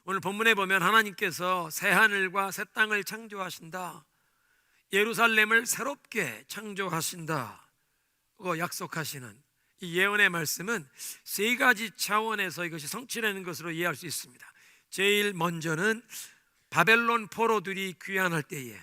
오늘 본문에 보면 하나님께서 새 하늘과 새 땅을 창조하신다, 예루살렘을 새롭게 창조하신다 고 약속하시는 이 예언의 말씀은 세 가지 차원에서 이것이 성취되는 것으로 이해할 수 있습니다. 제일 먼저는 바벨론 포로들이 귀환할 때에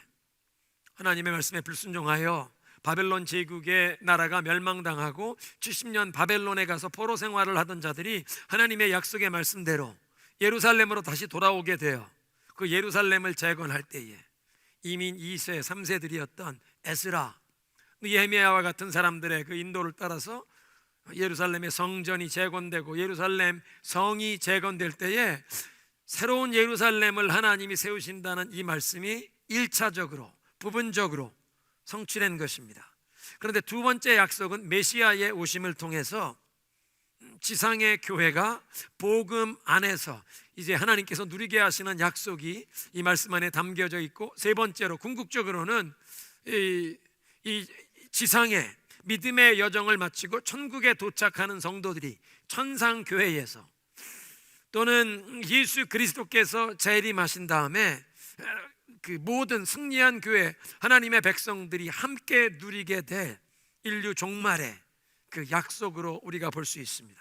하나님의 말씀에 불순종하여 바벨론 제국의 나라가 멸망당하고 70년 바벨론에 가서 포로 생활을 하던 자들이 하나님의 약속의 말씀대로 예루살렘으로 다시 돌아오게 되어 그 예루살렘을 재건할 때에 이민 2세, 3세들이었던 에스라, 예레미야와 같은 사람들의 그 인도를 따라서 예루살렘의 성전이 재건되고 예루살렘 성이 재건될 때에 새로운 예루살렘을 하나님이 세우신다는 이 말씀이 1차적으로 부분적으로 성취된 것입니다. 그런데 두 번째 약속은 메시아의 오심을 통해서 지상의 교회가 복음 안에서 이제 하나님께서 누리게 하시는 약속이 이 말씀 안에 담겨져 있고, 세 번째로 궁극적으로는 이 지상의 믿음의 여정을 마치고 천국에 도착하는 성도들이 천상교회에서 또는 예수 그리스도께서 재림하신 다음에 그 모든 승리한 교회 하나님의 백성들이 함께 누리게 될 인류 종말의 그 약속으로 우리가 볼 수 있습니다.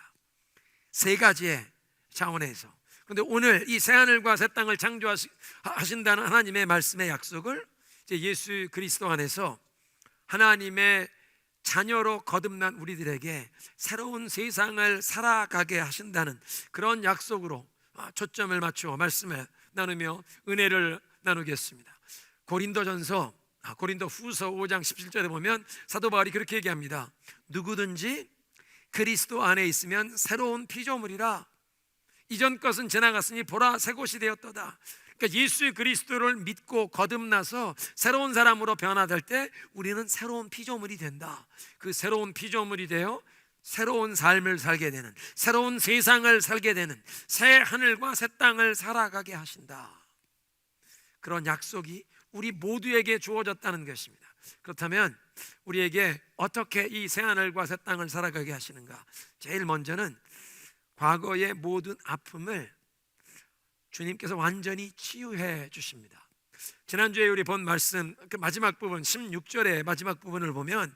세 가지의 차원에서. 그런데 오늘 이 새하늘과 새 땅을 창조하신다는 하나님의 말씀의 약속을 이제 예수 그리스도 안에서 하나님의 자녀로 거듭난 우리들에게 새로운 세상을 살아가게 하신다는 그런 약속으로 초점을 맞추어 말씀을 나누며 은혜를 나누겠습니다. 고린도전서 고린도 후서 5장 17절에 보면 사도 바울이 그렇게 얘기합니다. 누구든지 그리스도 안에 있으면 새로운 피조물이라, 이전 것은 지나갔으니 보라 새 것이 되었도다. 그러니까 예수 그리스도를 믿고 거듭나서 새로운 사람으로 변화될 때 우리는 새로운 피조물이 된다. 그 새로운 피조물이 되어 새로운 삶을 살게 되는, 새로운 세상을 살게 되는, 새 하늘과 새 땅을 살아가게 하신다. 그런 약속이 우리 모두에게 주어졌다는 것입니다. 그렇다면 우리에게 어떻게 이 새 하늘과 새 땅을 살아가게 하시는가? 제일 먼저는 과거의 모든 아픔을 주님께서 완전히 치유해 주십니다. 지난주에 우리 본 말씀 그 마지막 부분 16절의 마지막 부분을 보면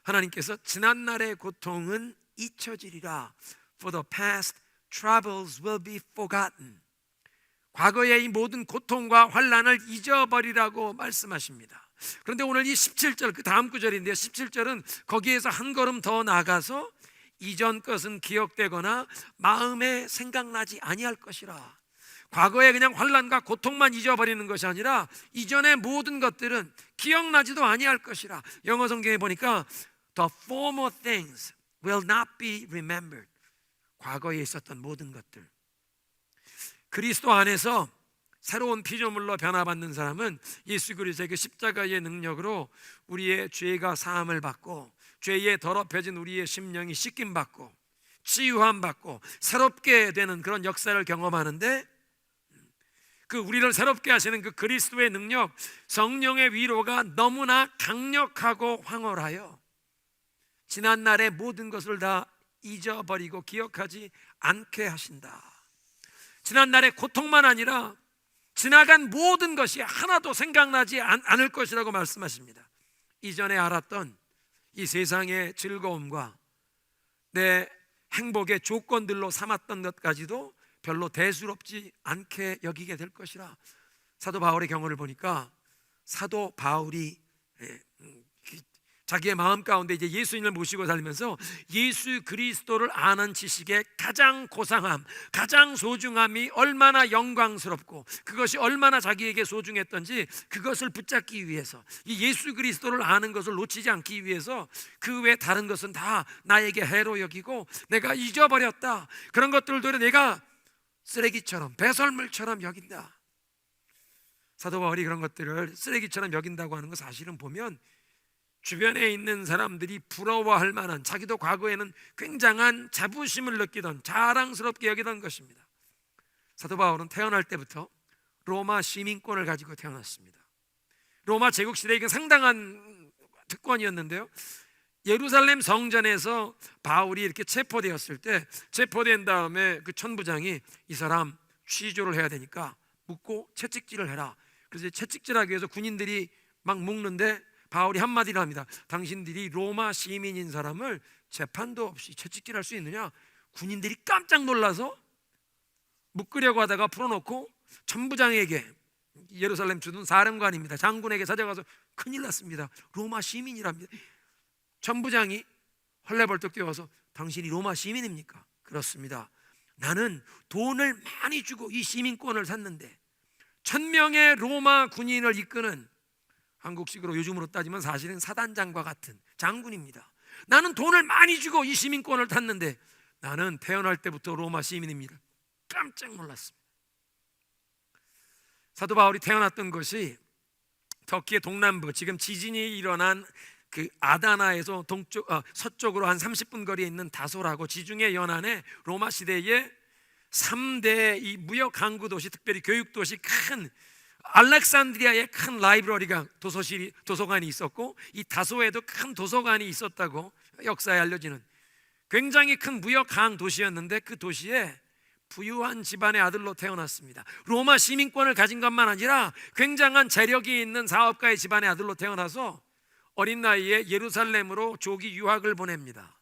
하나님께서 지난날의 고통은 잊혀지리라. For the past troubles will be forgotten. 과거의 이 모든 고통과 환난을 잊어버리라고 말씀하십니다. 그런데 오늘 이 17절, 그 다음 구절인데요, 17절은 거기에서 한 걸음 더 나가서 이전 것은 기억되거나 마음에 생각나지 아니할 것이라. 과거에 그냥 환난과 고통만 잊어버리는 것이 아니라 이전의 모든 것들은 기억나지도 아니할 것이라. 영어 성경에 보니까 The former things will not be remembered. 과거에 있었던 모든 것들, 그리스도 안에서 새로운 피조물로 변화받는 사람은 예수 그리스도의 그 십자가의 능력으로 우리의 죄가 사함을 받고 죄에 더럽혀진 우리의 심령이 씻김받고 치유함받고 새롭게 되는 그런 역사를 경험하는데, 그 우리를 새롭게 하시는 그 그리스도의 능력, 성령의 위로가 너무나 강력하고 황홀하여 지난날의 모든 것을 다 잊어버리고 기억하지 않게 하신다. 지난날의 고통만 아니라 지나간 모든 것이 하나도 생각나지 않을 것이라고 말씀하십니다. 이전에 알았던 이 세상의 즐거움과 내 행복의 조건들로 삼았던 것까지도 별로 대수롭지 않게 여기게 될 것이라. 사도 바울의 경우를 보니까 사도 바울이 자기의 마음 가운데 이제 예수님을 모시고 살면서 예수 그리스도를 아는 지식의 가장 고상함, 가장 소중함이 얼마나 영광스럽고 그것이 얼마나 자기에게 소중했던지 그것을 붙잡기 위해서, 이 예수 그리스도를 아는 것을 놓치지 않기 위해서 그 외 다른 것은 다 나에게 해로 여기고 내가 잊어버렸다. 그런 것들도 내가 쓰레기처럼 배설물처럼 여긴다. 사도 바울이 그런 것들을 쓰레기처럼 여긴다고 하는 것 사실은 보면 주변에 있는 사람들이 부러워할 만한, 자기도 과거에는 굉장한 자부심을 느끼던, 자랑스럽게 여기던 것입니다. 사도 바울은 태어날 때부터 로마 시민권을 가지고 태어났습니다. 로마 제국 시대에 상당한 특권이었는데요, 예루살렘 성전에서 바울이 이렇게 체포되었을 때, 체포된 다음에 그 천부장이 이 사람 취조를 해야 되니까 묻고 채찍질을 해라. 그래서 채찍질하기 위해서 군인들이 막 묶는데 바울이 한마디를 합니다. 당신들이 로마 시민인 사람을 재판도 없이 채찍질할 수 있느냐? 군인들이 깜짝 놀라서 묶으려고 하다가 풀어놓고 천부장에게, 예루살렘 주둔 사령관입니다, 장군에게 찾아가서 큰일 났습니다, 로마 시민이랍니다. 천부장이 헐레벌떡 뛰어와서 당신이 로마 시민입니까? 그렇습니다. 나는 돈을 많이 주고 이 시민권을 샀는데 1000명의 로마 군인을 이끄는, 한국식으로 요즘으로 따지면 사실은 사단장과 같은 장군입니다. 나는 돈을 많이 주고 이 시민권을 탔는데 나는 태어날 때부터 로마 시민입니다. 깜짝 놀랐습니다. 사도 바울이 태어났던 것이 터키의 동남부, 지금 지진이 일어난 그 아다나에서 서쪽으로 한 30분 거리에 있는 다소라고 지중해 연안에 로마 시대의 3대 이 무역 항구 도시, 특별히 교육 도시, 큰 알렉산드리아의 큰 라이브러리가, 도서관이 있었고, 이 다소에도 큰 도서관이 있었다고 역사에 알려지는 굉장히 큰 무역 항 도시였는데, 그 도시에 부유한 집안의 아들로 태어났습니다. 로마 시민권을 가진 것만 아니라 굉장한 재력이 있는 사업가의 집안의 아들로 태어나서 어린 나이에 예루살렘으로 조기 유학을 보냅니다.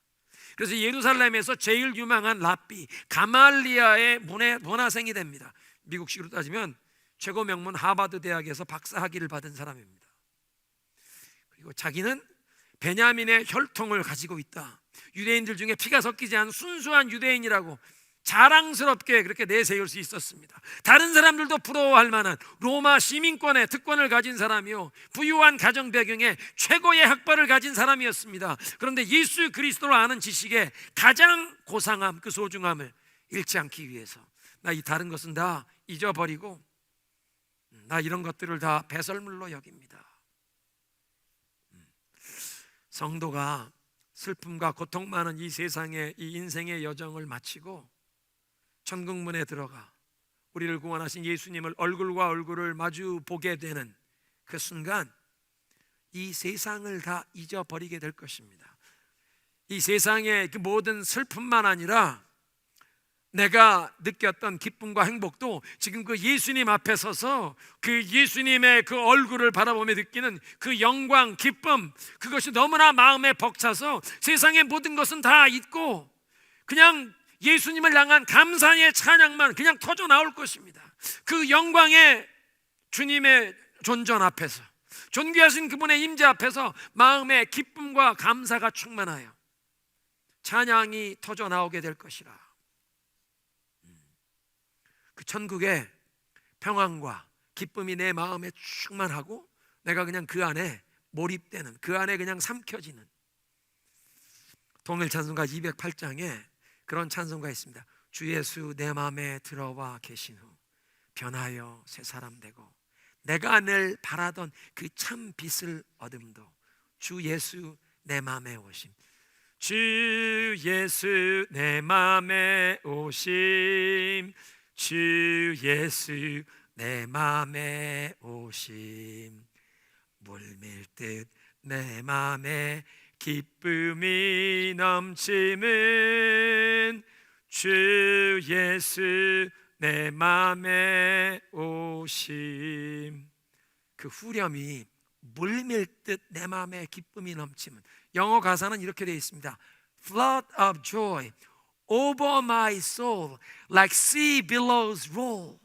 그래서 예루살렘에서 제일 유명한 랍비 가말리아의 문화생이 됩니다. 미국식으로 따지면 최고 명문 하버드 대학에서 박사 학위를 받은 사람입니다. 그리고 자기는 베냐민의 혈통을 가지고 있다, 유대인들 중에 피가 섞이지 않은 순수한 유대인이라고 자랑스럽게 그렇게 내세울 수 있었습니다. 다른 사람들도 부러워할 만한 로마 시민권의 특권을 가진 사람이요, 부유한 가정 배경에 최고의 학벌을 가진 사람이었습니다. 그런데 예수 그리스도를 아는 지식의 가장 고상함, 그 소중함을 잃지 않기 위해서 나 이 다른 것은 다 잊어버리고 나 이런 것들을 다 배설물로 여깁니다. 성도가 슬픔과 고통 많은 이 세상의 이 인생의 여정을 마치고 천국문에 들어가 우리를 구원하신 예수님을 얼굴과 얼굴을 마주 보게 되는 그 순간 이 세상을 다 잊어버리게 될 것입니다. 이 세상의 그 모든 슬픔만 아니라 내가 느꼈던 기쁨과 행복도 지금 그 예수님 앞에 서서 그 예수님의 그 얼굴을 바라보며 느끼는 그 영광, 기쁨, 그것이 너무나 마음에 벅차서 세상의 모든 것은 다 잊고 그냥 예수님을 향한 감사의 찬양만 그냥 터져 나올 것입니다. 그 영광의 주님의 존전 앞에서, 존귀하신 그분의 임재 앞에서 마음의 기쁨과 감사가 충만하여 찬양이 터져 나오게 될 것이라. 그 천국의 평안과 기쁨이 내 마음에 충만하고 내가 그냥 그 안에 몰입되는, 그 안에 그냥 삼켜지는, 동일 찬송가 208장에 그런 찬송가 있습니다. 주 예수 내 마음에 들어와 계신 후 변하여 새 사람 되고 내가 늘 바라던 그 참 빛을 얻음도 주 예수 내 마음에 오심. 주 예수 내 마음에 오심. 주 예수 내 마음에 오심. 물밀듯 내 마음에 기쁨이 넘치는 주 예수 내 마음에 오심. 그 후렴이 물밀듯 내 마음에 기쁨이 넘치면, 영어 가사는 이렇게 되어 있습니다. Flood of joy over my soul like sea billows roll.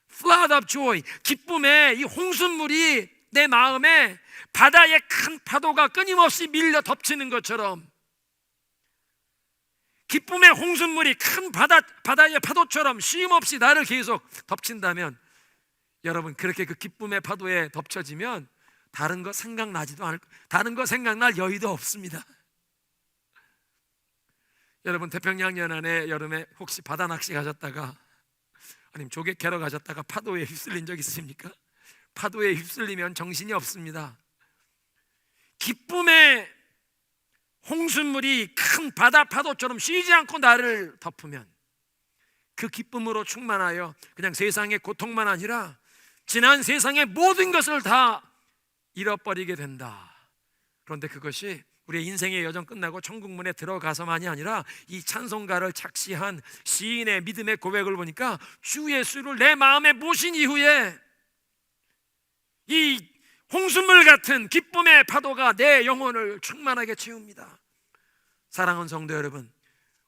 Flood of joy, 기쁨의 이 홍순물이 내 마음에 바다의 큰 파도가 끊임없이 밀려 덮치는 것처럼, 기쁨의 홍순물이 큰 바다의 파도처럼 쉼없이 나를 계속 덮친다면, 여러분 그렇게 그 기쁨의 파도에 덮쳐지면 다른 거 생각나지도 않을, 다른 거 생각날 여유도 없습니다. 여러분 태평양 연안에 여름에 혹시 바다 낚시 가셨다가 아니면 조개 캐러 가셨다가 파도에 휩쓸린 적 있으십니까? 파도에 휩쓸리면 정신이 없습니다. 기쁨의 홍순물이 큰 바다 파도처럼 쉬지 않고 나를 덮으면 그 기쁨으로 충만하여 그냥 세상의 고통만 아니라 지난 세상의 모든 것을 다 잃어버리게 된다. 그런데 그것이 우리의 인생의 여정 끝나고 천국문에 들어가서만이 아니라 이 찬송가를 작시한 시인의 믿음의 고백을 보니까 주 예수를 내 마음에 모신 이후에 이 홍수물 같은 기쁨의 파도가 내 영혼을 충만하게 채웁니다. 사랑하는 성도 여러분,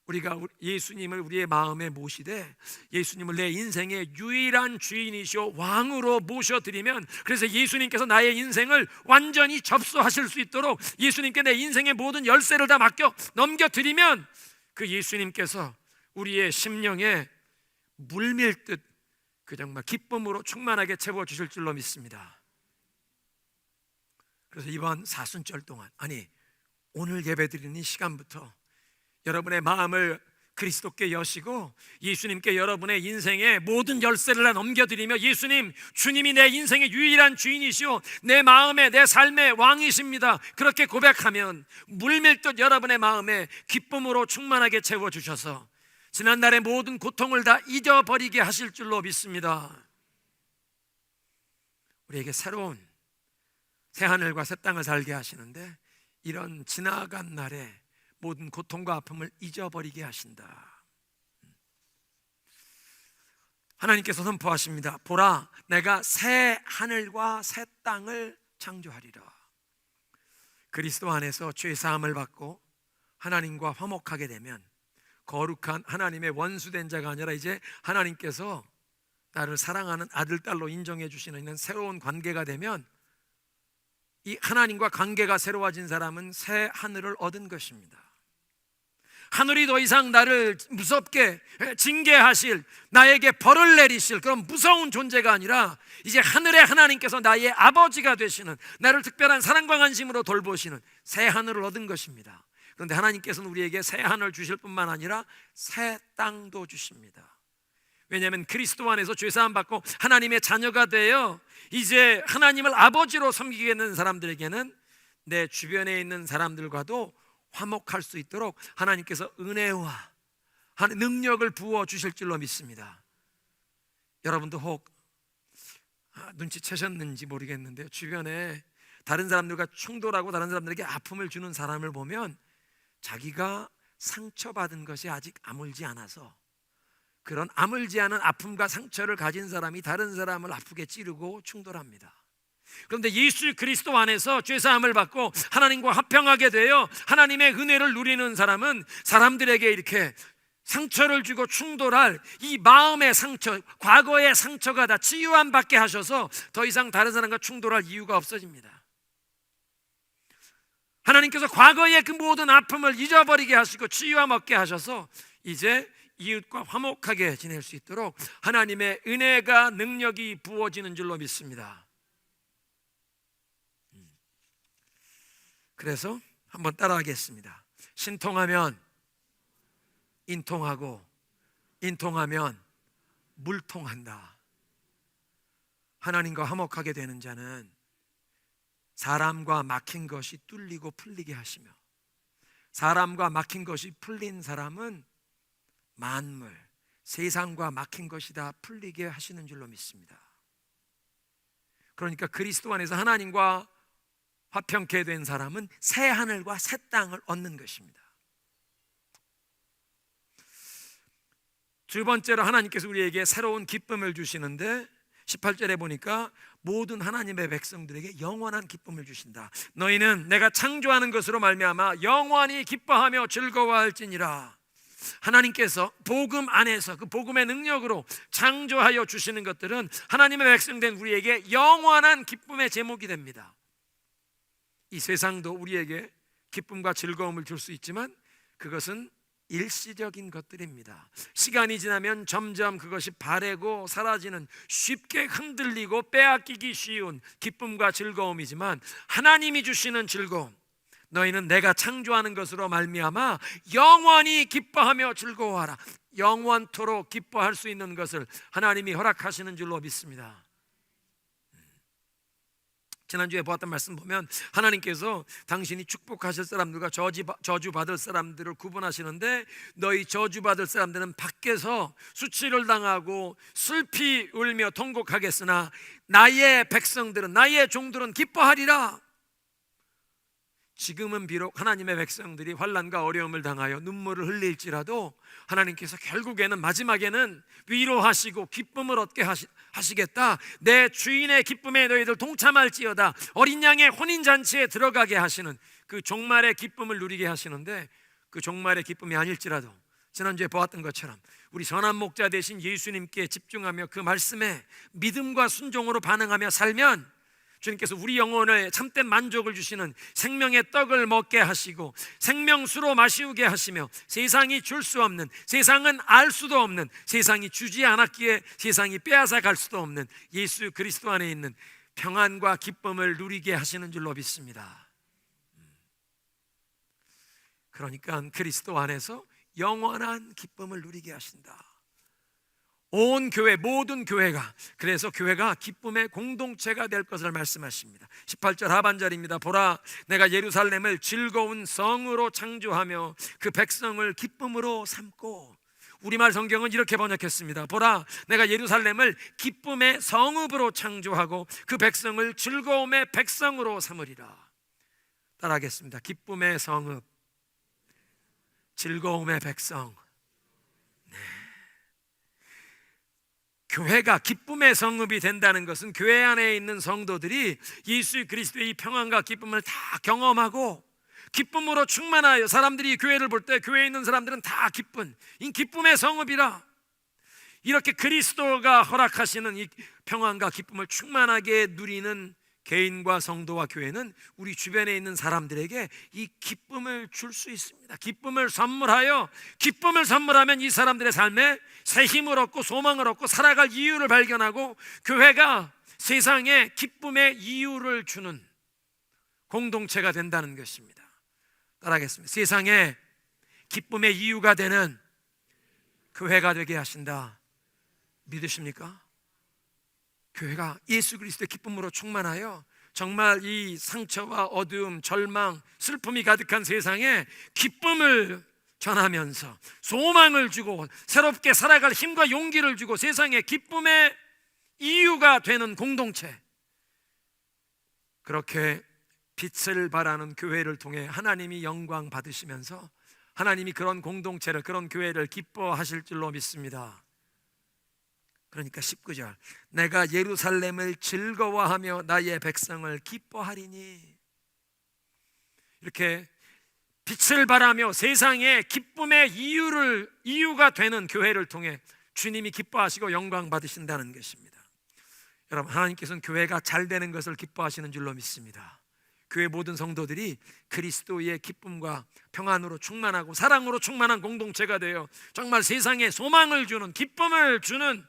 우리가 예수님을 우리의 마음에 모시되 예수님을 내 인생의 유일한 주인이시오 왕으로 모셔드리면, 그래서 예수님께서 나의 인생을 완전히 접수하실 수 있도록 예수님께 내 인생의 모든 열쇠를 다 맡겨 넘겨드리면, 그 예수님께서 우리의 심령에 물밀듯 그 정말 기쁨으로 충만하게 채워주실 줄로 믿습니다. 그래서 이번 사순절 동안, 아니 오늘 예배드리는 이 시간부터 여러분의 마음을 그리스도께 여시고 예수님께 여러분의 인생의 모든 열쇠를 다 넘겨드리며, 예수님, 주님이 내 인생의 유일한 주인이시오 내 마음의 내 삶의 왕이십니다, 그렇게 고백하면 물밀듯 여러분의 마음에 기쁨으로 충만하게 채워주셔서 지난날의 모든 고통을 다 잊어버리게 하실 줄로 믿습니다. 우리에게 새로운 새하늘과 새 땅을 살게 하시는데, 이런 지나간 날에 모든 고통과 아픔을 잊어버리게 하신다. 하나님께서 선포하십니다. 보라, 내가 새 하늘과 새 땅을 창조하리라. 그리스도 안에서 죄사함을 받고 하나님과 화목하게 되면 거룩한 하나님의 원수된 자가 아니라 이제 하나님께서 나를 사랑하는 아들, 딸로 인정해 주시는 새로운 관계가 되면, 이 하나님과 관계가 새로워진 사람은 새 하늘을 얻은 것입니다. 하늘이 더 이상 나를 무섭게 징계하실, 나에게 벌을 내리실 그런 무서운 존재가 아니라 이제 하늘의 하나님께서 나의 아버지가 되시는, 나를 특별한 사랑과 관심으로 돌보시는 새 하늘을 얻은 것입니다. 그런데 하나님께서는 우리에게 새 하늘 주실 뿐만 아니라 새 땅도 주십니다. 왜냐하면 그리스도 안에서 죄사함 받고 하나님의 자녀가 되어 이제 하나님을 아버지로 섬기게 되는 사람들에게는 내 주변에 있는 사람들과도 화목할 수 있도록 하나님께서 은혜와 능력을 부어 주실 줄로 믿습니다. 여러분도 혹 눈치채셨는지 모르겠는데요, 주변에 다른 사람들과 충돌하고 다른 사람들에게 아픔을 주는 사람을 보면 자기가 상처받은 것이 아직 아물지 않아서 그런 아물지 않은 아픔과 상처를 가진 사람이 다른 사람을 아프게 찌르고 충돌합니다. 그런데 예수 그리스도 안에서 죄사함을 받고 하나님과 화평하게 되어 하나님의 은혜를 누리는 사람은 사람들에게 이렇게 상처를 주고 충돌할 이 마음의 상처, 과거의 상처가 다 치유함 받게 하셔서 더 이상 다른 사람과 충돌할 이유가 없어집니다. 하나님께서 과거의 그 모든 아픔을 잊어버리게 하시고 치유함 얻게 하셔서 이제 이웃과 화목하게 지낼 수 있도록 하나님의 은혜가, 능력이 부어지는 줄로 믿습니다. 그래서 한번 따라하겠습니다. 신통하면 인통하고 인통하면 물통한다. 하나님과 화목하게 되는 자는 사람과 막힌 것이 뚫리고 풀리게 하시며, 사람과 막힌 것이 풀린 사람은 만물, 세상과 막힌 것이 다 풀리게 하시는 줄로 믿습니다. 그러니까 그리스도 안에서 하나님과 화평케 된 사람은 새 하늘과 새 땅을 얻는 것입니다. 두 번째로 하나님께서 우리에게 새로운 기쁨을 주시는데 18절에 보니까 모든 하나님의 백성들에게 영원한 기쁨을 주신다. 너희는 내가 창조하는 것으로 말미암아 영원히 기뻐하며 즐거워할지니라. 하나님께서 복음 안에서 그 복음의 능력으로 창조하여 주시는 것들은 하나님의 백성된 우리에게 영원한 기쁨의 제목이 됩니다. 이 세상도 우리에게 기쁨과 즐거움을 줄 수 있지만 그것은 일시적인 것들입니다. 시간이 지나면 점점 그것이 바래고 사라지는, 쉽게 흔들리고 빼앗기기 쉬운 기쁨과 즐거움이지만, 하나님이 주시는 즐거움, 너희는 내가 창조하는 것으로 말미암아 영원히 기뻐하며 즐거워하라. 영원토록 기뻐할 수 있는 것을 하나님이 허락하시는 줄로 믿습니다. 지난주에 보았던 말씀 보면 하나님께서 당신이 축복하실 사람들과 저주받을 사람들을 구분하시는데, 너희 저주받을 사람들은 밖에서 수치를 당하고 슬피 울며 통곡하겠으나 나의 백성들은, 나의 종들은 기뻐하리라. 지금은 비록 하나님의 백성들이 환난과 어려움을 당하여 눈물을 흘릴지라도 하나님께서 결국에는 마지막에는 위로하시고 기쁨을 얻게 하시겠다. 내 주인의 기쁨에 너희들 동참할지어다. 어린 양의 혼인잔치에 들어가게 하시는 그 종말의 기쁨을 누리게 하시는데, 그 종말의 기쁨이 아닐지라도 지난주에 보았던 것처럼 우리 선한 목자 되신 예수님께 집중하며 그 말씀에 믿음과 순종으로 반응하며 살면 주님께서 우리 영혼에 참된 만족을 주시는 생명의 떡을 먹게 하시고 생명수로 마시우게 하시며 세상이 줄 수 없는, 세상은 알 수도 없는, 세상이 주지 않았기에 세상이 빼앗아 갈 수도 없는 예수 그리스도 안에 있는 평안과 기쁨을 누리게 하시는 줄로 믿습니다. 그러니까 그리스도 안에서 영원한 기쁨을 누리게 하신다. 온 교회, 모든 교회가, 그래서 교회가 기쁨의 공동체가 될 것을 말씀하십니다. 18절 하반절입니다. 보라, 내가 예루살렘을 즐거운 성으로 창조하며 그 백성을 기쁨으로 삼고. 우리말 성경은 이렇게 번역했습니다. 보라, 내가 예루살렘을 기쁨의 성읍으로 창조하고 그 백성을 즐거움의 백성으로 삼으리라. 따라하겠습니다. 기쁨의 성읍, 즐거움의 백성. 교회가 기쁨의 성읍이 된다는 것은 교회 안에 있는 성도들이 예수 그리스도의 이 평안과 기쁨을 다 경험하고 기쁨으로 충만하여 사람들이 교회를 볼 때 교회에 있는 사람들은 다 기쁜, 이 기쁨의 성읍이라. 이렇게 그리스도가 허락하시는 이 평안과 기쁨을 충만하게 누리는 개인과 성도와 교회는 우리 주변에 있는 사람들에게 이 기쁨을 줄 수 있습니다. 기쁨을 선물하면 이 사람들의 삶에 새 힘을 얻고 소망을 얻고 살아갈 이유를 발견하고 교회가 세상에 기쁨의 이유를 주는 공동체가 된다는 것입니다. 따라하겠습니다. 세상에 기쁨의 이유가 되는 교회가 되게 하신다. 믿으십니까? 교회가 예수 그리스도의 기쁨으로 충만하여 정말 이 상처와 어두움, 절망, 슬픔이 가득한 세상에 기쁨을 전하면서 소망을 주고 새롭게 살아갈 힘과 용기를 주고 세상에 기쁨의 이유가 되는 공동체, 그렇게 빛을 발하는 교회를 통해 하나님이 영광 받으시면서 하나님이 그런 공동체를, 그런 교회를 기뻐하실 줄로 믿습니다. 그러니까 19절, 내가 예루살렘을 즐거워하며 나의 백성을 기뻐하리니. 이렇게 빛을 발하며 세상에 기쁨의 이유가 되는 교회를 통해 주님이 기뻐하시고 영광 받으신다는 것입니다. 여러분, 하나님께서는 교회가 잘 되는 것을 기뻐하시는 줄로 믿습니다. 교회 모든 성도들이 그리스도의 기쁨과 평안으로 충만하고 사랑으로 충만한 공동체가 되어 정말 세상에 소망을 주는, 기쁨을 주는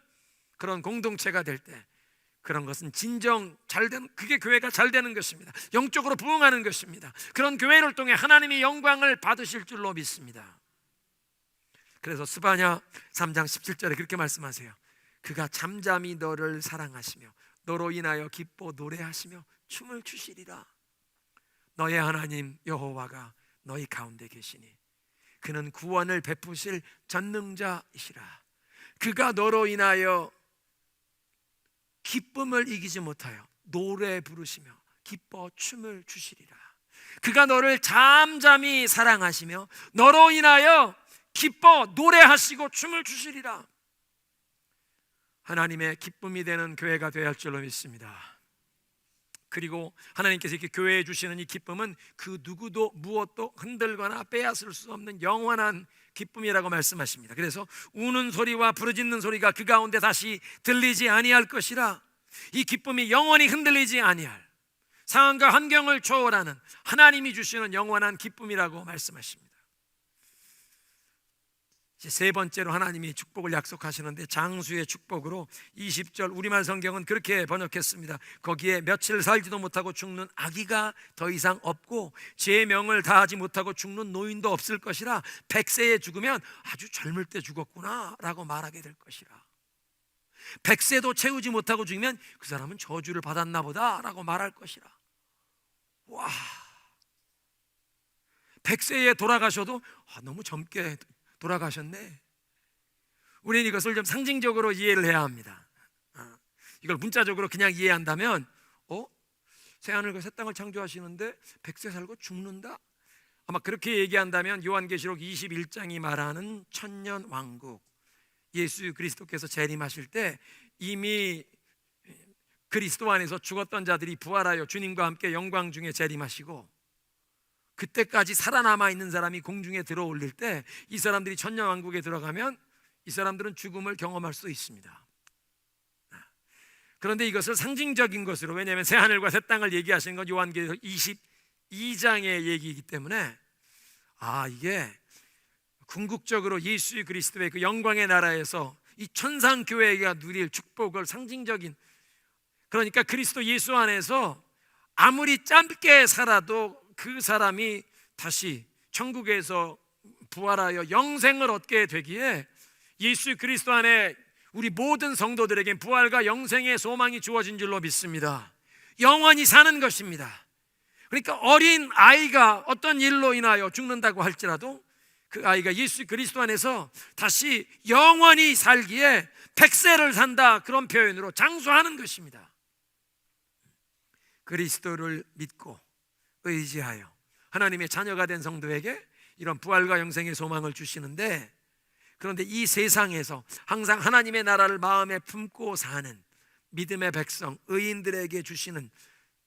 그런 공동체가 될 때, 그런 것은 진정 잘된, 그게 교회가 잘 되는 것입니다. 영적으로 부흥하는 것입니다. 그런 교회를 통해 하나님이 영광을 받으실 줄로 믿습니다. 그래서 스바냐 3장 17절에 그렇게 말씀하세요. 그가 잠잠히 너를 사랑하시며 너로 인하여 기뻐 노래하시며 춤을 추시리라. 너의 하나님 여호와가 너희 가운데 계시니 그는 구원을 베푸실 전능자이시라. 그가 너로 인하여 기쁨을 이기지 못하여 노래 부르시며 기뻐 춤을 추시리라. 그가 너를 잠잠히 사랑하시며 너로 인하여 기뻐 노래하시고 춤을 추시리라. 하나님의 기쁨이 되는 교회가 되어야 할 줄로 믿습니다. 그리고 하나님께서 이렇게 교회에 주시는 이 기쁨은 그 누구도 무엇도 흔들거나 빼앗을 수 없는 영원한 기쁨이라고 말씀하십니다. 그래서 우는 소리와 부르짖는 소리가 그 가운데 다시 들리지 아니할 것이라. 이 기쁨이 영원히 흔들리지 아니할, 상황과 환경을 초월하는 하나님이 주시는 영원한 기쁨이라고 말씀하십니다. 이제 세 번째로 하나님이 축복을 약속하시는데, 장수의 축복으로 20절 우리말 성경은 그렇게 번역했습니다. 거기에 며칠 살지도 못하고 죽는 아기가 더 이상 없고 제 명을 다하지 못하고 죽는 노인도 없을 것이라. 100세에 죽으면 아주 젊을 때 죽었구나 라고 말하게 될 것이라. 100세도 채우지 못하고 죽으면 그 사람은 저주를 받았나 보다 라고 말할 것이라. 와, 100세에 돌아가셔도 너무 젊게 돌아가셨네. 우리는 이것을 좀 상징적으로 이해를 해야 합니다. 이걸 문자적으로 그냥 이해한다면 새하늘과 새 땅을 창조하시는데 100세 살고 죽는다? 아마 그렇게 얘기한다면 요한계시록 21장이 말하는 천년 왕국, 예수 그리스도께서 재림하실 때 이미 그리스도 안에서 죽었던 자들이 부활하여 주님과 함께 영광 중에 재림하시고, 그때까지 살아남아 있는 사람이 공중에 들어올릴 때 이 사람들이 천년 왕국에 들어가면 이 사람들은 죽음을 경험할 수 있습니다. 그런데 이것을 상징적인 것으로, 왜냐하면 새하늘과 새 땅을 얘기하시는 건 요한계시록 22장의 얘기이기 때문에 이게 궁극적으로 예수 그리스도의 그 영광의 나라에서 이 천상교회가 누릴 축복을 상징적인, 그러니까 그리스도 예수 안에서 아무리 짧게 살아도 그 사람이 다시 천국에서 부활하여 영생을 얻게 되기에 예수 그리스도 안에 우리 모든 성도들에게 부활과 영생의 소망이 주어진 줄로 믿습니다. 영원히 사는 것입니다. 그러니까 어린 아이가 어떤 일로 인하여 죽는다고 할지라도 그 아이가 예수 그리스도 안에서 다시 영원히 살기에 100세를 산다, 그런 표현으로 장수하는 것입니다. 그리스도를 믿고 의지하여 하나님의 자녀가 된 성도에게 이런 부활과 영생의 소망을 주시는데, 그런데 이 세상에서 항상 하나님의 나라를 마음에 품고 사는 믿음의 백성, 의인들에게 주시는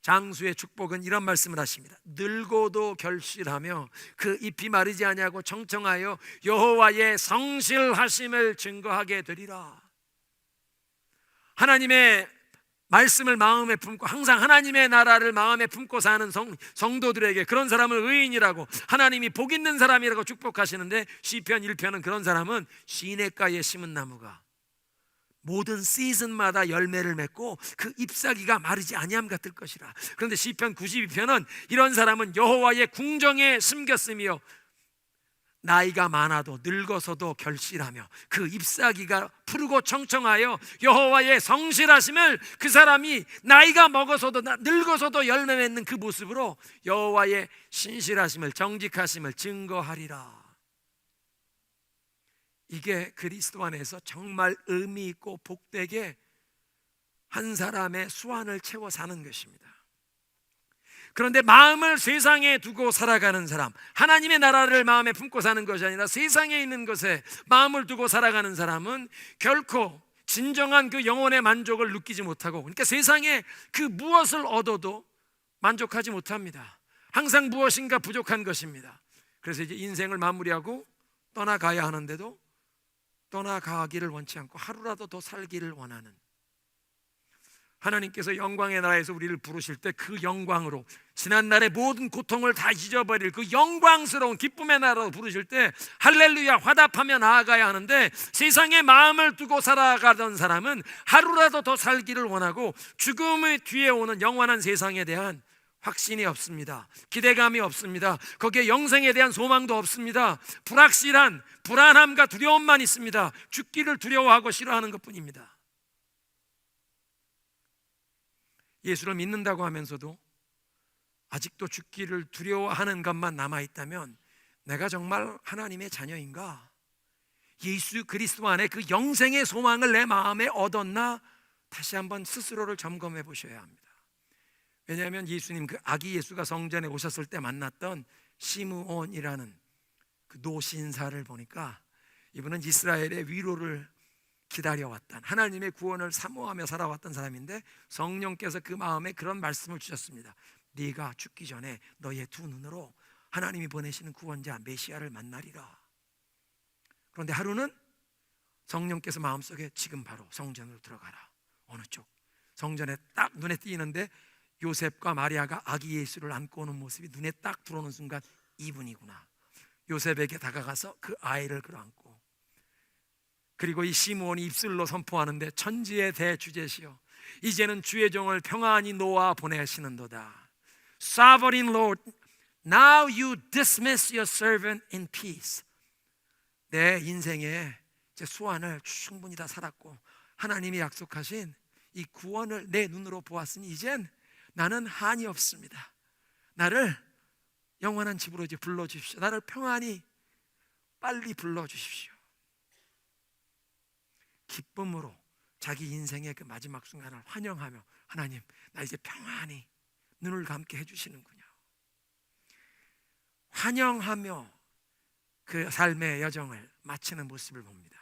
장수의 축복은 이런 말씀을 하십니다. 늙어도 결실하며 그 잎이 마르지 아니하고 청청하여 여호와의 성실하심을 증거하게 되리라. 하나님의 말씀을 마음에 품고 항상 하나님의 나라를 마음에 품고 사는 성도들에게, 그런 사람을 의인이라고, 하나님이 복 있는 사람이라고 축복하시는데, 시편 1편은 그런 사람은 시냇가에 심은 나무가 모든 시즌마다 열매를 맺고 그 잎사귀가 마르지 아니함 같을 것이라. 그런데 시편 92편은 이런 사람은 여호와의 궁정에 심겼으며 나이가 많아도 늙어서도 결실하며 그 잎사귀가 푸르고 청청하여 여호와의 성실하심을, 그 사람이 나이가 먹어서도 늙어서도 열매 맺는 그 모습으로 여호와의 신실하심을, 정직하심을 증거하리라. 이게 그리스도 안에서 정말 의미 있고 복되게 한 사람의 수완을 채워 사는 것입니다. 그런데 마음을 세상에 두고 살아가는 사람, 하나님의 나라를 마음에 품고 사는 것이 아니라 세상에 있는 것에 마음을 두고 살아가는 사람은 결코 진정한 그 영혼의 만족을 느끼지 못하고, 그러니까 세상에 그 무엇을 얻어도 만족하지 못합니다. 항상 무엇인가 부족한 것입니다. 그래서 이제 인생을 마무리하고 떠나가야 하는데도 떠나가기를 원치 않고 하루라도 더 살기를 원하는, 하나님께서 영광의 나라에서 우리를 부르실 때 그 영광으로 지난날의 모든 고통을 다 잊어버릴 그 영광스러운 기쁨의 나라로 부르실 때 할렐루야 화답하며 나아가야 하는데, 세상에 마음을 두고 살아가던 사람은 하루라도 더 살기를 원하고 죽음의 뒤에 오는 영원한 세상에 대한 확신이 없습니다. 기대감이 없습니다. 거기에 영생에 대한 소망도 없습니다. 불확실한 불안함과 두려움만 있습니다. 죽기를 두려워하고 싫어하는 것뿐입니다. 예수를 믿는다고 하면서도 아직도 죽기를 두려워하는 것만 남아있다면 내가 정말 하나님의 자녀인가? 예수 그리스도 안에 그 영생의 소망을 내 마음에 얻었나? 다시 한번 스스로를 점검해 보셔야 합니다. 왜냐하면 예수님, 그 아기 예수가 성전에 오셨을 때 만났던 시므온이라는 그 노신사를 보니까 이분은 이스라엘의 위로를 기다려왔던, 하나님의 구원을 사모하며 살아왔던 사람인데 성령께서 그 마음에 그런 말씀을 주셨습니다. 네가 죽기 전에 너의 두 눈으로 하나님이 보내시는 구원자 메시아를 만나리라. 그런데 하루는 성령께서 마음속에 지금 바로 성전으로 들어가라. 어느 쪽? 성전에 딱 눈에 띄는데 요셉과 마리아가 아기 예수를 안고 오는 모습이 눈에 딱 들어오는 순간 이분이구나. 요셉에게 다가가서 그 아이를 끌어안고, 그리고 이 시므온이 입술로 선포하는데 천지의 대주제시여 이제는 주의 종을 평안히 놓아 보내시는도다. Sovereign Lord, now you dismiss your servant in peace. 내 인생의 제 수완을 충분히 다 살았고 하나님이 약속하신 이 구원을 내 눈으로 보았으니 이젠 나는 한이 없습니다. 나를 영원한 집으로 이제 불러주십시오. 나를 평안히 빨리 불러주십시오. 기쁨으로 자기 인생의 그 마지막 순간을 환영하며, 하나님 나 이제 평안히 눈을 감게 해주시는군요. 환영하며 그 삶의 여정을 마치는 모습을 봅니다.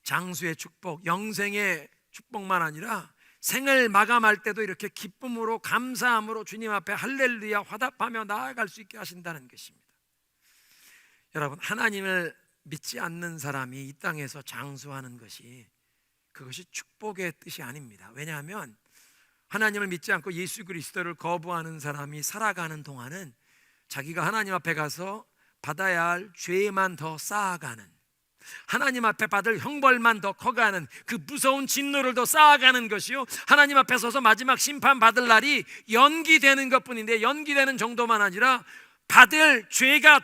장수의 축복, 영생의 축복만 아니라 생을 마감할 때도 이렇게 기쁨으로 감사함으로 주님 앞에 할렐루야 화답하며 나아갈 수 있게 하신다는 것입니다. 여러분, 하나님을 믿지 않는 사람이 이 땅에서 장수하는 것이 그것이 축복의 뜻이 아닙니다. 왜냐하면 하나님을 믿지 않고 예수 그리스도를 거부하는 사람이 살아가는 동안은 자기가 하나님 앞에 가서 받아야 할 죄만 더 쌓아가는, 하나님 앞에 받을 형벌만 더 커가는 그 무서운 진노를 더 쌓아가는 것이요, 하나님 앞에 서서 마지막 심판 받을 날이 연기되는 것뿐인데, 연기되는 정도만 아니라 받을 죄가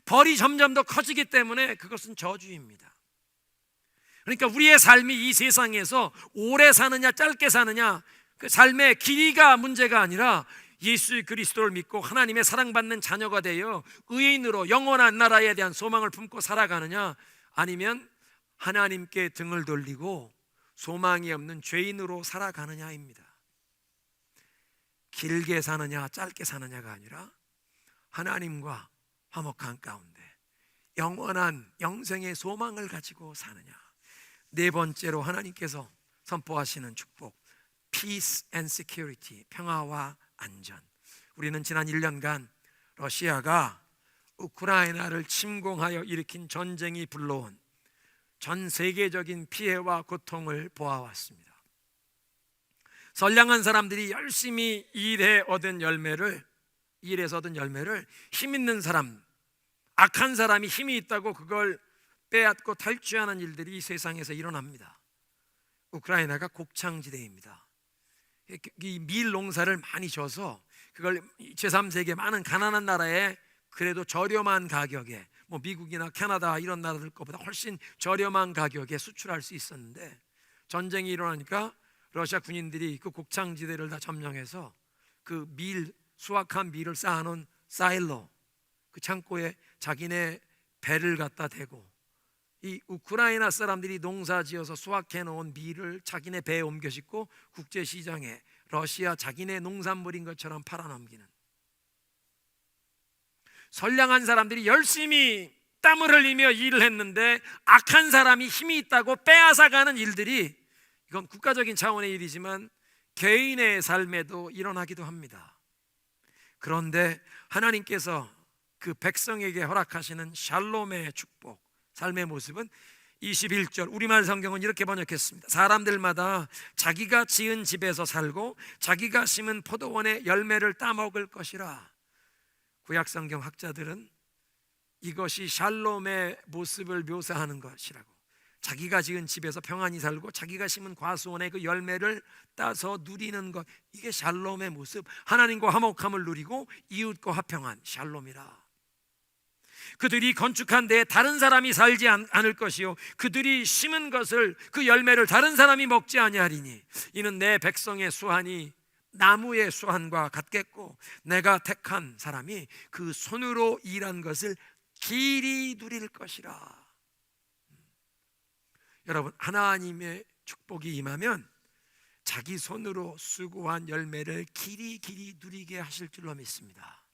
벌이 점점 더 커지기 때문에 그것은 저주입니다. 그러니까 우리의 삶이 이 세상에서 오래 사느냐 짧게 사느냐, 그 삶의 길이가 문제가 아니라 예수 그리스도를 믿고 하나님의 사랑받는 자녀가 되어 의인으로 영원한 나라에 대한 소망을 품고 살아가느냐, 아니면 하나님께 등을 돌리고 소망이 없는 죄인으로 살아가느냐입니다. 길게 사느냐 짧게 사느냐가 아니라 하나님과 화목한 가운데 영원한 영생의 소망을 가지고 사느냐. 네 번째로 하나님께서 선포하시는 축복, Peace and Security, 평화와 안전. 우리는 지난 1년간 러시아가 우크라이나를 침공하여 일으킨 전쟁이 불러온 전 세계적인 피해와 고통을 보아왔습니다. 선량한 사람들이 열심히 일해서 얻은 열매를 힘 있는 사람, 악한 사람이 힘이 있다고 그걸 빼앗고 탈취하는 일들이 이 세상에서 일어납니다. 우크라이나가 곡창지대입니다. 이 밀 농사를 많이 져서 그걸 제3세계 많은 가난한 나라에 그래도 저렴한 가격에, 뭐 미국이나 캐나다 이런 나라들 것보다 훨씬 저렴한 가격에 수출할 수 있었는데, 전쟁이 일어나니까 러시아 군인들이 그 곡창지대를 다 점령해서 그 수확한 밀을 쌓아놓은 사일로, 그 창고에 자기네 배를 갖다 대고, 이 우크라이나 사람들이 농사지어서 수확해놓은 밀을 자기네 배에 옮겨 싣고 국제시장에 러시아 자기네 농산물인 것처럼 팔아넘기는, 선량한 사람들이 열심히 땀을 흘리며 일을 했는데 악한 사람이 힘이 있다고 빼앗아가는 일들이, 이건 국가적인 차원의 일이지만 개인의 삶에도 일어나기도 합니다. 그런데 하나님께서 그 백성에게 허락하시는 샬롬의 축복, 삶의 모습은 21절 우리말 성경은 이렇게 번역했습니다. 사람들마다 자기가 지은 집에서 살고 자기가 심은 포도원의 열매를 따먹을 것이라. 구약 성경 학자들은 이것이 샬롬의 모습을 묘사하는 것이라고, 자기가 지은 집에서 평안히 살고 자기가 심은 과수원의 그 열매를 따서 누리는 것, 이게 샬롬의 모습, 하나님과 화목함을 누리고 이웃과 화평한 샬롬이라. 그들이 건축한 데에 다른 사람이 살지 않을 것이요, 그들이 심은 것을 그 열매를 다른 사람이 먹지 아니하리니 이는 내 백성의 수한이 나무의 수한과 같겠고 내가 택한 사람이 그 손으로 일한 것을 길이 누릴 것이라. 여러분, 하나님의 축복이 임하면 자기 손으로 수고한 열매를 길이 누리게 하실 줄로 믿습니다.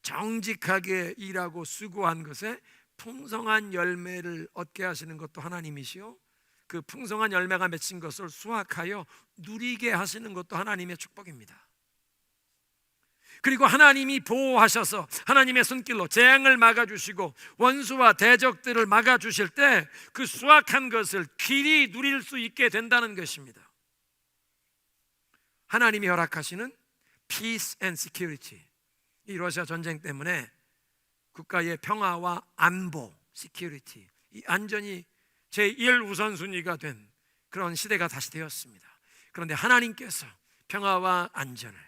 정직하게 일하고 수고한 것에 풍성한 열매를 얻게 하시는 것도 하나님이시요, 그 풍성한 열매가 맺힌 것을 수확하여 누리게 하시는 것도 하나님의 축복입니다. 그리고 하나님이 보호하셔서 하나님의 손길로 재앙을 막아주시고 원수와 대적들을 막아주실 때 그 수확한 것을 길이 누릴 수 있게 된다는 것입니다. 하나님이 허락하시는 Peace and Security, 이 러시아 전쟁 때문에 국가의 평화와 안보, Security, 이 안전이 제1 우선순위가 된 그런 시대가 다시 되었습니다. 그런데 하나님께서 평화와 안전을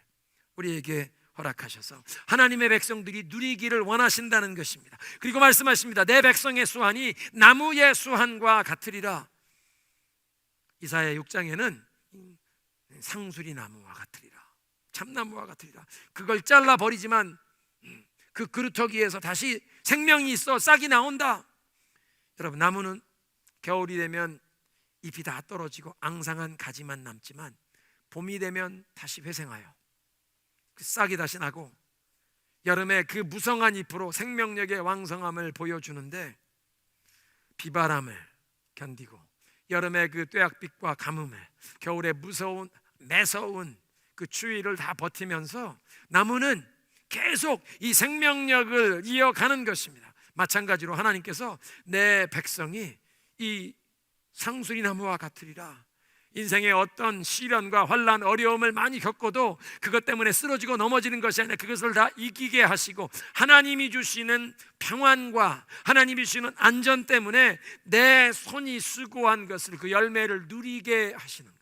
우리에게 허락하셔서 하나님의 백성들이 누리기를 원하신다는 것입니다. 그리고 말씀하십니다. 내 백성의 수한이 나무의 수한과 같으리라. 이사야 6장에는 상수리 나무와 같으리라, 참나무와 같으리라. 그걸 잘라버리지만 그 그루터기에서 다시 생명이 있어 싹이 나온다. 여러분, 나무는 겨울이 되면 잎이 다 떨어지고 앙상한 가지만 남지만 봄이 되면 다시 회생하여 그 싹이 다시 나고, 여름에 그 무성한 잎으로 생명력의 왕성함을 보여주는데, 비바람을 견디고 여름에 그 뙤약빛과 가뭄에, 겨울에 무서운 매서운 그 추위를 다 버티면서 나무는 계속 이 생명력을 이어가는 것입니다. 마찬가지로 하나님께서 내 백성이 이 상수리 나무와 같으리라. 인생의 어떤 시련과 환난, 어려움을 많이 겪어도 그것 때문에 쓰러지고 넘어지는 것이 아니라 그것을 다 이기게 하시고, 하나님이 주시는 평안과 하나님이 주시는 안전 때문에 내 손이 수고한 것을, 그 열매를 누리게 하시는 것,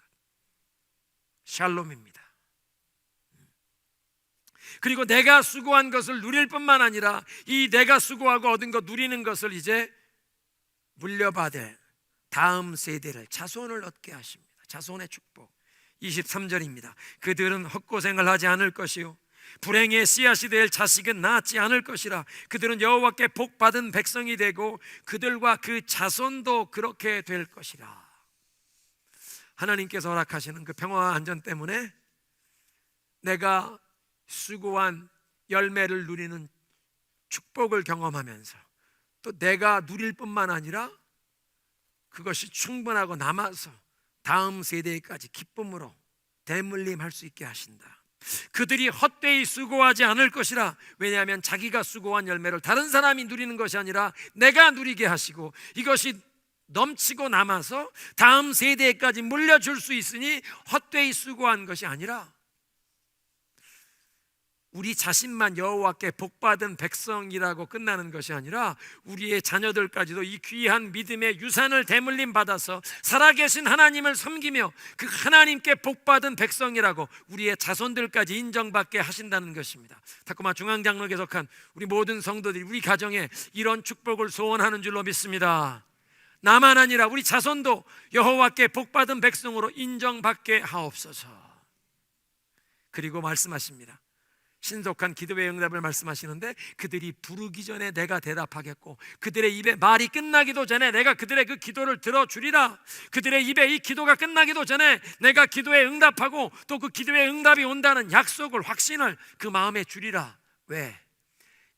샬롬입니다. 그리고 내가 수고한 것을 누릴 뿐만 아니라 이 내가 수고하고 얻은 것 누리는 것을 이제 물려받을 다음 세대를, 자손을 얻게 하십니다. 자손의 축복. 23절입니다. 그들은 헛고생을 하지 않을 것이요 불행의 씨앗이 될 자식은 낳지 않을 것이라. 그들은 여호와께 복받은 백성이 되고 그들과 그 자손도 그렇게 될 것이라. 하나님께서 허락하시는 그 평화와 안전 때문에 내가 수고한 열매를 누리는 축복을 경험하면서, 또 내가 누릴 뿐만 아니라 그것이 충분하고 남아서 다음 세대까지 기쁨으로 대물림할 수 있게 하신다. 그들이 헛되이 수고하지 않을 것이라. 왜냐하면 자기가 수고한 열매를 다른 사람이 누리는 것이 아니라 내가 누리게 하시고, 이것이 넘치고 남아서 다음 세대까지 물려줄 수 있으니 헛되이 수고한 것이 아니라 우리 자신만 여호와께 복받은 백성이라고 끝나는 것이 아니라 우리의 자녀들까지도 이 귀한 믿음의 유산을 대물림 받아서 살아계신 하나님을 섬기며 그 하나님께 복받은 백성이라고 우리의 자손들까지 인정받게 하신다는 것입니다. 타코마 중앙장로 개석한 우리 모든 성도들이 우리 가정에 이런 축복을 소원하는 줄로 믿습니다. 나만 아니라 우리 자손도 여호와께 복받은 백성으로 인정받게 하옵소서. 그리고 말씀하십니다. 신속한 기도의 응답을 말씀하시는데, 그들이 부르기 전에 내가 대답하겠고 그들의 입에 말이 끝나기도 전에 내가 그들의 그 기도를 들어주리라. 그들의 입에 이 기도가 끝나기도 전에 내가 기도에 응답하고 또 그 기도의 응답이 온다는 약속을, 확신을 그 마음에 주리라. 왜?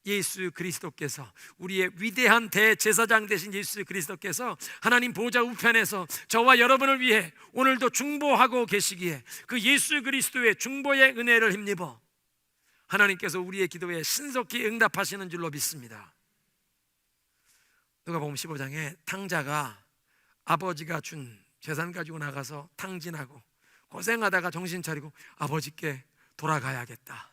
예수 그리스도께서, 우리의 위대한 대제사장 되신 예수 그리스도께서 하나님 보좌 우편에서 저와 여러분을 위해 오늘도 중보하고 계시기에 그 예수 그리스도의 중보의 은혜를 힘입어 하나님께서 우리의 기도에 신속히 응답하시는 줄로 믿습니다. 누가복음 15장에 탕자가 아버지가 준 재산 가지고 나가서 탕진하고 고생하다가 정신 차리고 아버지께 돌아가야겠다.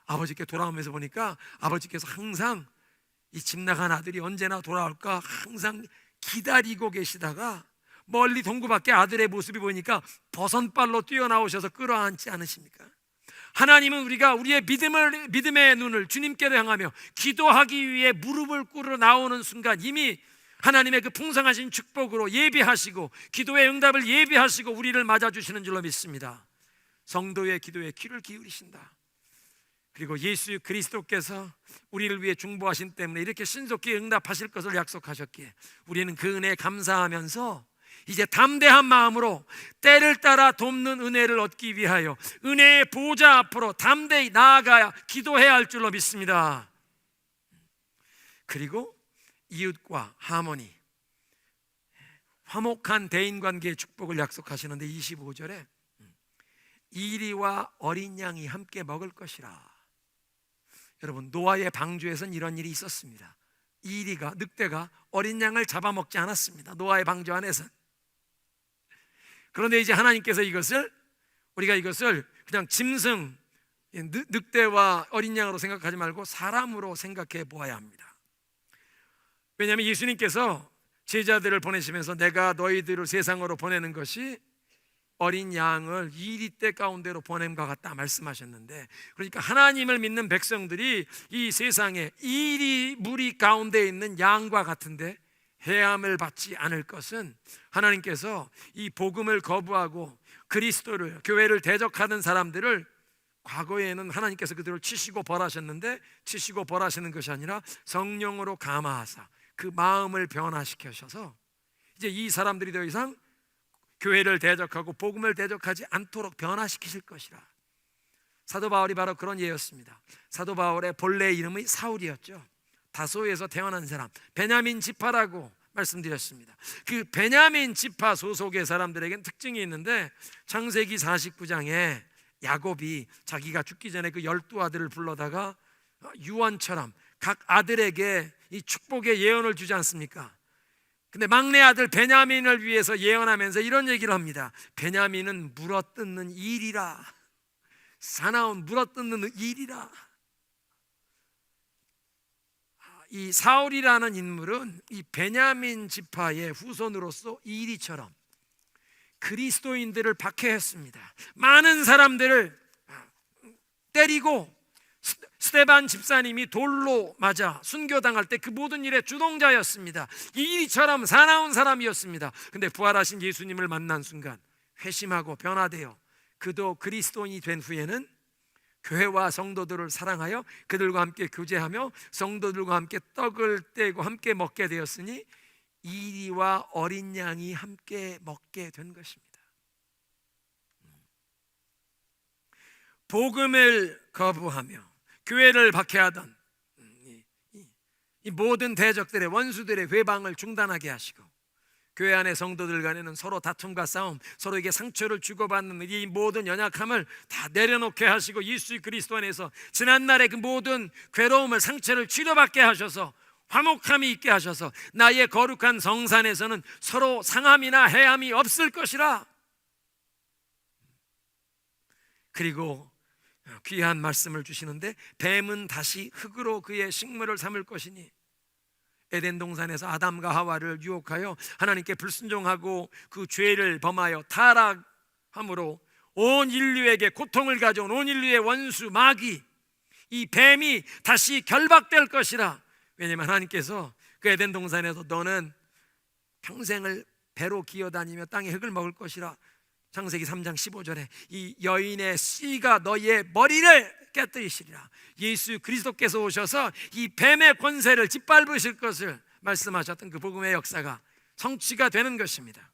아버지께 돌아오면서 보니까 아버지께서 항상 이 집 나간 아들이 언제나 돌아올까 항상 기다리고 계시다가 멀리 동구 밖에 아들의 모습이 보이니까 버선발로 뛰어나오셔서 끌어안지 않으십니까? 하나님은 우리가 우리의 믿음의 눈을 주님께로 향하며 기도하기 위해 무릎을 꿇어 나오는 순간 이미 하나님의 그 풍성하신 축복으로 예비하시고 기도의 응답을 예비하시고 우리를 맞아주시는 줄로 믿습니다. 성도의 기도에 귀를 기울이신다. 그리고 예수 그리스도께서 우리를 위해 중보하신 때문에 이렇게 신속히 응답하실 것을 약속하셨기에 우리는 그 은혜에 감사하면서 이제 담대한 마음으로 때를 따라 돕는 은혜를 얻기 위하여 은혜의 보좌 앞으로 담대히 나아가야 기도해야 할 줄로 믿습니다. 그리고 이웃과 하모니, 화목한 대인관계의 축복을 약속하시는데 25절에 이리와 어린 양이 함께 먹을 것이라. 여러분, 노아의 방주에선 이런 일이 있었습니다. 이리가, 늑대가 어린 양을 잡아먹지 않았습니다. 노아의 방주 안에선. 그런데 이제 하나님께서 우리가 이것을 그냥 짐승, 늑대와 어린 양으로 생각하지 말고 사람으로 생각해 보아야 합니다. 왜냐하면 예수님께서 제자들을 보내시면서 내가 너희들을 세상으로 보내는 것이 어린 양을 이리떼 가운데로 보냄과 같다 말씀하셨는데, 그러니까 하나님을 믿는 백성들이 이 세상에 이리 무리 가운데 있는 양과 같은데 해함을 받지 않을 것은 하나님께서 이 복음을 거부하고 그리스도를, 교회를 대적하는 사람들을 과거에는 하나님께서 그들을 치시고 벌하셨는데 치시고 벌하시는 것이 아니라 성령으로 감화하사 그 마음을 변화시키셔서 이제 이 사람들이 더 이상 교회를 대적하고 복음을 대적하지 않도록 변화시키실 것이라. 사도 바울이 바로 그런 예였습니다. 사도 바울의 본래 이름이 사울이었죠. 다소에서 태어난 사람, 베냐민 지파라고 말씀드렸습니다. 그 베냐민 지파 소속의 사람들에게는 특징이 있는데, 창세기 49장에 야곱이 자기가 죽기 전에 그 12아들을 불러다가 유언처럼 각 아들에게 이 축복의 예언을 주지 않습니까? 근데 막내 아들 베냐민을 위해서 예언하면서 이런 얘기를 합니다. 베냐민은 물어뜯는 일이라, 사나운 물어뜯는 일이라. 이 사울이라는 인물은 이 베냐민 지파의 후손으로서 이리처럼 그리스도인들을 박해했습니다. 많은 사람들을 때리고, 스데반 집사님이 돌로 맞아 순교당할 때 그 모든 일의 주동자였습니다. 이리처럼 사나운 사람이었습니다. 근데 부활하신 예수님을 만난 순간 회심하고 변화되어 그도 그리스도인이 된 후에는 교회와 성도들을 사랑하여 그들과 함께 교제하며 성도들과 함께 떡을 떼고 함께 먹게 되었으니 이리와 어린 양이 함께 먹게 된 것입니다. 복음을 거부하며 교회를 박해하던 이 모든 대적들의, 원수들의 회방을 중단하게 하시고, 교회 안의 성도들 간에는 서로 다툼과 싸움, 서로에게 상처를 주고받는 이 모든 연약함을 다 내려놓게 하시고, 예수 그리스도 안에서 지난날의 그 모든 괴로움을, 상처를 치료받게 하셔서 화목함이 있게 하셔서 나의 거룩한 성산에서는 서로 상함이나 해함이 없을 것이라. 그리고 귀한 말씀을 주시는데, 뱀은 다시 흙으로 그의 식물을 삼을 것이니, 에덴 동산에서 아담과 하와를 유혹하여 하나님께 불순종하고 그 죄를 범하여 타락함으로 온 인류에게 고통을 가져온 온 인류의 원수 마귀, 이 뱀이 다시 결박될 것이라. 왜냐하면 하나님께서 그 에덴 동산에서 너는 평생을 배로 기어다니며 땅의 흙을 먹을 것이라. 창세기 3장 15절에 이 여인의 씨가 너의 머리를 깨뜨리시리라. 예수 그리스도께서 오셔서 이 뱀의 권세를 짓밟으실 것을 말씀하셨던 그 복음의 역사가 성취가 되는 것입니다.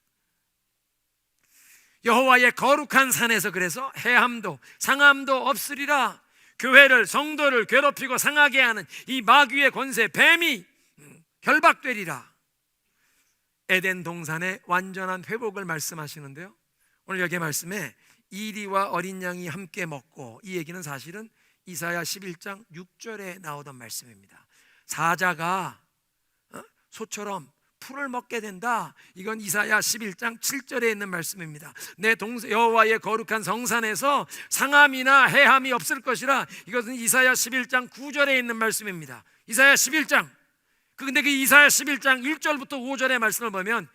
여호와의 거룩한 산에서 그래서 해함도 상함도 없으리라. 교회를, 성도를 괴롭히고 상하게 하는 이 마귀의 권세, 뱀이 결박되리라. 에덴 동산의 완전한 회복을 말씀하시는데요, 오늘 여기 말씀에 이리와 어린 양이 함께 먹고, 이 얘기는 사실은 이사야 11장 6절에 나오던 말씀입니다. 사자가 소처럼 풀을 먹게 된다. 이건 이사야 11장 7절에 있는 말씀입니다. 내 여호와의 거룩한 성산에서 상함이나 해함이 없을 것이라. 이것은 이사야 11장 9절에 있는 말씀입니다. 이사야 11장. 근데 그 이사야 11장 1절부터 5절의 말씀을 보면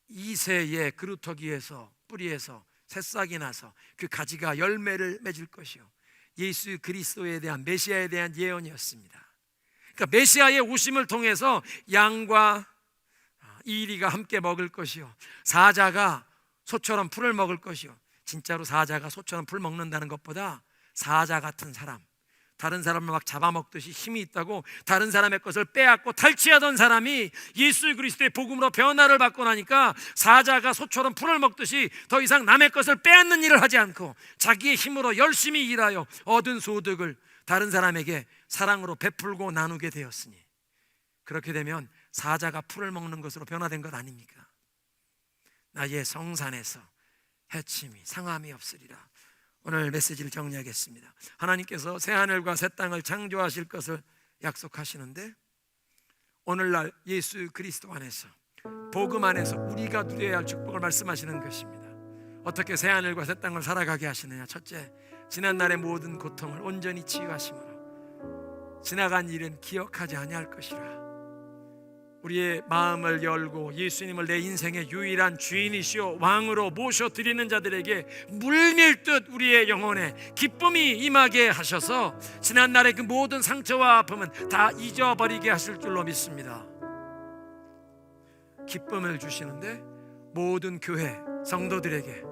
이새의 그루터기에서, 뿌리에서 새싹이 나서 그 가지가 열매를 맺을 것이요, 예수 그리스도에 대한, 메시아에 대한 예언이었습니다. 그러니까 메시아의 오심을 통해서 양과 이리가 함께 먹을 것이요, 사자가 소처럼 풀을 먹을 것이요. 진짜로 사자가 소처럼 풀 먹는다는 것보다 사자 같은 사람, 다른 사람을 막 잡아먹듯이 힘이 있다고 다른 사람의 것을 빼앗고 탈취하던 사람이 예수 그리스도의 복음으로 변화를 받고 나니까 사자가 소처럼 풀을 먹듯이 더 이상 남의 것을 빼앗는 일을 하지 않고 자기의 힘으로 열심히 일하여 얻은 소득을 다른 사람에게 사랑으로 베풀고 나누게 되었으니, 그렇게 되면 사자가 풀을 먹는 것으로 변화된 것 아닙니까? 나의 성산에서 해침이 상함이 없으리라. 오늘 메시지를 정리하겠습니다. 하나님께서 새하늘과 새 땅을 창조하실 것을 약속하시는데, 오늘날 예수 그리스도 안에서, 복음 안에서 우리가 누려야 할 축복을 말씀하시는 것입니다. 어떻게 새하늘과 새 땅을 살아가게 하시느냐? 첫째, 지난날의 모든 고통을 온전히 치유하심으로 지나간 일은 기억하지 아니할 것이라. 우리의 마음을 열고 예수님을 내 인생의 유일한 주인이시오 왕으로 모셔드리는 자들에게 물밀듯 우리의 영혼에 기쁨이 임하게 하셔서 지난날의 그 모든 상처와 아픔은 다 잊어버리게 하실 줄로 믿습니다. 기쁨을 주시는데 모든 교회 성도들에게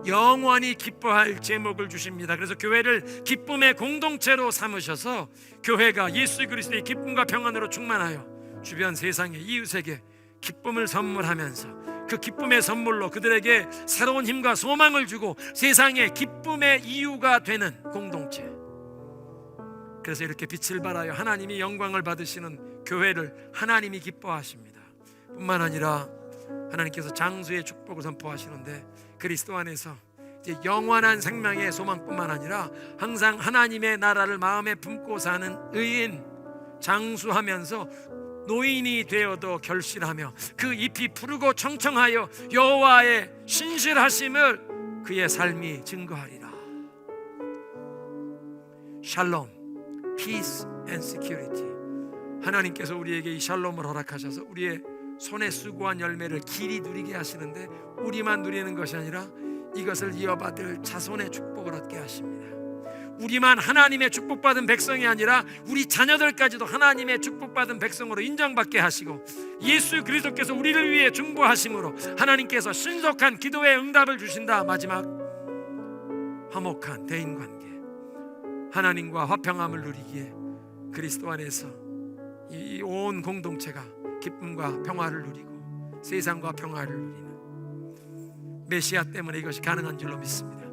영원히 기뻐할 제목을 주십니다. 그래서 교회를 기쁨의 공동체로 삼으셔서 교회가 예수 그리스도의 기쁨과 평안으로 충만하여 주변 세상의 이웃에게 기쁨을 선물하면서 그 기쁨의 선물로 그들에게 새로운 힘과 소망을 주고 세상의 기쁨의 이유가 되는 공동체. 그래서 이렇게 빛을 발하여 하나님이 영광을 받으시는 교회를 하나님이 기뻐하십니다. 뿐만 아니라 하나님께서 장수의 축복을 선포하시는데 그리스도 안에서 이제 영원한 생명의 소망뿐만 아니라 항상 하나님의 나라를 마음에 품고 사는 의인, 장수하면서 노인이 되어도 결실하며 그 잎이 푸르고 청청하여 여호와의 신실하심을 그의 삶이 증거하리라. 샬롬, peace and security. 하나님께서 우리에게 이 샬롬을 허락하셔서 우리의 손에 수고한 열매를 길이 누리게 하시는데 우리만 누리는 것이 아니라 이것을 이어받을 자손의 축복을 얻게 하십니다. 우리만 하나님의 축복받은 백성이 아니라 우리 자녀들까지도 하나님의 축복받은 백성으로 인정받게 하시고 예수 그리스도께서 우리를 위해 중보하심으로 하나님께서 신속한 기도의 응답을 주신다. 마지막 화목한 대인관계, 하나님과 화평함을 누리기에 그리스도 안에서 이 온 공동체가 기쁨과 평화를 누리고 세상과 평화를 누리는 메시아 때문에 이것이 가능한 줄로 믿습니다.